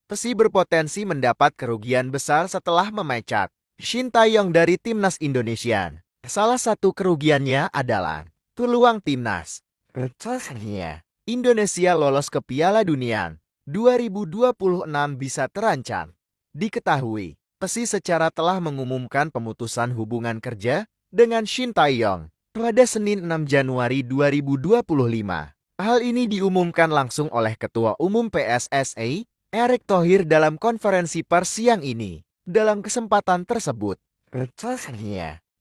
Pesi berpotensi mendapat kerugian besar setelah memecat Shin Tae-yong dari timnas Indonesia. Salah satu kerugiannya adalah peluang timnas Indonesia lolos ke Piala Dunia 2026 bisa terancam. Diketahui, Pesi secara telah mengumumkan pemutusan hubungan kerja dengan Shin Tae-yong pada Senin 6 Januari 2025. Hal ini diumumkan langsung oleh Ketua Umum PSSI, Erick Thohir dalam konferensi pers siang ini. Dalam kesempatan tersebut,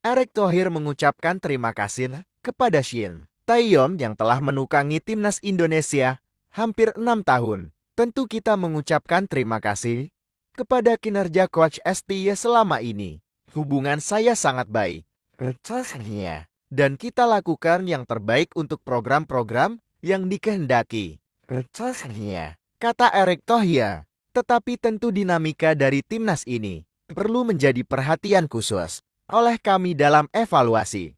Erick Thohir mengucapkan terima kasih kepada Shin Tae-yong yang telah menukangi timnas Indonesia hampir 6 tahun. Tentu kita mengucapkan terima kasih kepada kinerja Coach STY selama ini. Hubungan saya sangat baik. Dan kita lakukan yang terbaik untuk program-program yang dikehendaki. Kata Erick Thohir. Tetapi tentu dinamika dari timnas ini perlu menjadi perhatian khusus oleh kami dalam evaluasi.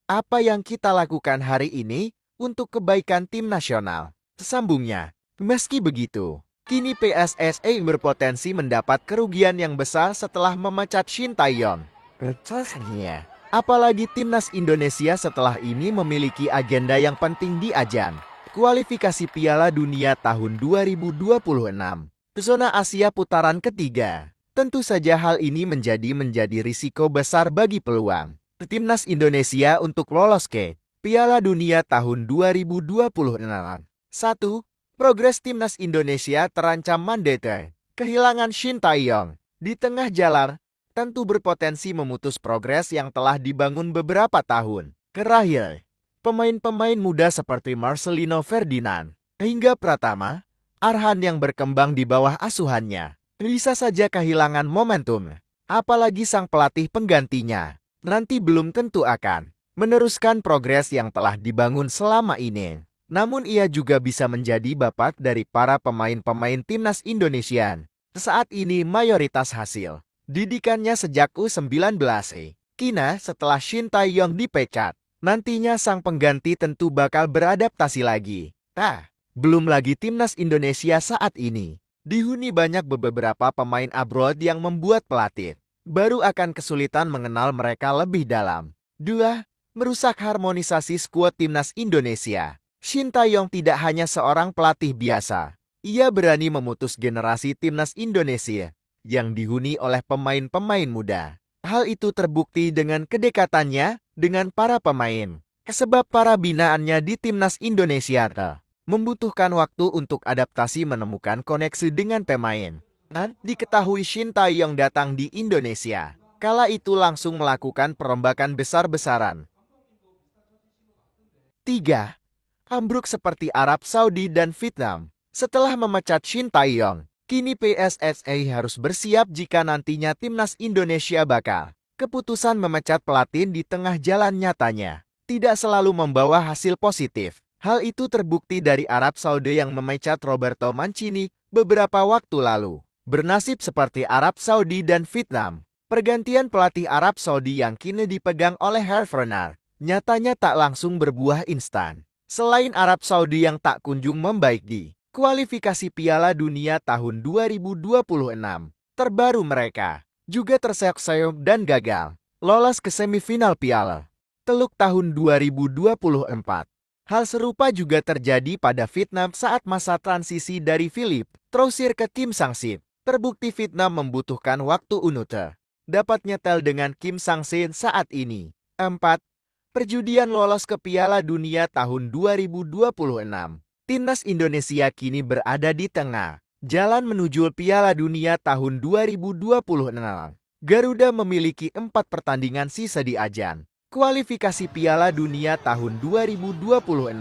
Apa yang kita lakukan hari ini untuk kebaikan tim nasional. Sambungnya, meski begitu, kini PSSI berpotensi mendapat kerugian yang besar setelah memecat Shin Tae-yong. Apalagi timnas Indonesia setelah ini memiliki agenda yang penting di ajang kualifikasi Piala Dunia tahun 2026, zona Asia putaran ketiga. Tentu saja hal ini menjadi risiko besar bagi peluang timnas Indonesia untuk lolos ke Piala Dunia tahun 2026. 1. Progres timnas Indonesia terancam mandek. Kehilangan Shin Tae-yong di tengah jalan tentu berpotensi memutus progres yang telah dibangun beberapa tahun terakhir. Pemain-pemain muda seperti Marcelino Ferdinand hingga Pratama Arhan yang berkembang di bawah asuhannya bisa saja kehilangan momentum. Apalagi sang pelatih penggantinya nanti belum tentu akan meneruskan progres yang telah dibangun selama ini. Namun ia juga bisa menjadi bapak dari para pemain-pemain timnas Indonesia. Saat ini mayoritas hasil didikannya sejak U19. Kini setelah Shin Tae-yong dipecat, nantinya sang pengganti tentu bakal beradaptasi lagi. Belum lagi timnas Indonesia saat ini dihuni banyak beberapa pemain abroad yang membuat pelatih baru akan kesulitan mengenal mereka lebih dalam. 2. Merusak harmonisasi skuad timnas Indonesia. Shin Tae-yong tidak hanya seorang pelatih biasa. Ia berani memutus generasi timnas Indonesia yang dihuni oleh pemain-pemain muda. Hal itu terbukti dengan kedekatannya dengan para pemain. Sebab para binaannya di timnas Indonesia membutuhkan waktu untuk adaptasi menemukan koneksi dengan pemain. Diketahui Shin Tae-yong datang di Indonesia. Kala itu langsung melakukan perombakan besar-besaran. 3. Ambruk seperti Arab Saudi dan Vietnam. Setelah memecat Shin Tae-yong, kini PSSI harus bersiap jika nantinya timnas Indonesia bakal keputusan memecat pelatih di tengah jalan nyatanya tidak selalu membawa hasil positif. Hal itu terbukti dari Arab Saudi yang memecat Roberto Mancini beberapa waktu lalu. Bernasib seperti Arab Saudi dan Vietnam, pergantian pelatih Arab Saudi yang kini dipegang oleh Herve Renard nyatanya tak langsung berbuah instan. Selain Arab Saudi yang tak kunjung membaik di kualifikasi Piala Dunia tahun 2026, terbaru mereka juga terseok-seok dan gagal lolos ke semifinal Piala Teluk tahun 2024. Hal serupa juga terjadi pada Vietnam saat masa transisi dari Philippe Troussier ke Kim Sang-sik. Terbukti Vietnam membutuhkan waktu untuk dapat nyetel dengan Kim Sang-sik saat ini. 4. Perjudian lolos ke Piala Dunia tahun 2026. Timnas Indonesia kini berada di tengah jalan menuju Piala Dunia tahun 2026. Garuda memiliki 4 pertandingan sisa di ajang kualifikasi Piala Dunia tahun 2026,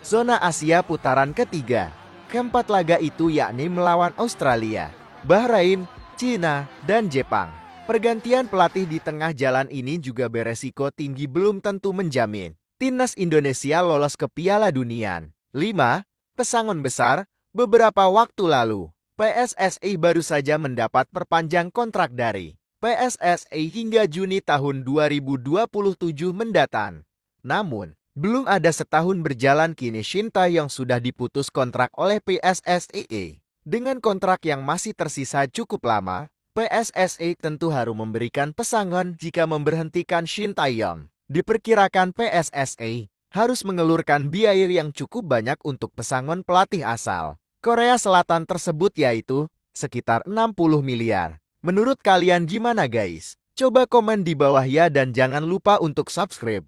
zona Asia putaran ketiga. Keempat laga itu yakni melawan Australia, Bahrain, Cina, dan Jepang. Pergantian pelatih di tengah jalan ini juga beresiko tinggi belum tentu menjamin timnas Indonesia lolos ke Piala Dunia. 5. Pesangon besar, beberapa waktu lalu, PSSI baru saja mendapat perpanjang kontrak dari PSSI hingga Juni tahun 2027 mendatang. Namun, belum ada setahun berjalan kini Shin Tae-yong sudah diputus kontrak oleh PSSI. Dengan kontrak yang masih tersisa cukup lama, PSSI tentu harus memberikan pesangon jika memberhentikan Shin Tae-yong. Diperkirakan PSSI harus mengelurkan biaya yang cukup banyak untuk pesangon pelatih asal Korea Selatan tersebut, yaitu sekitar 60 miliar. Menurut kalian gimana guys? Coba komen di bawah ya, dan jangan lupa untuk subscribe.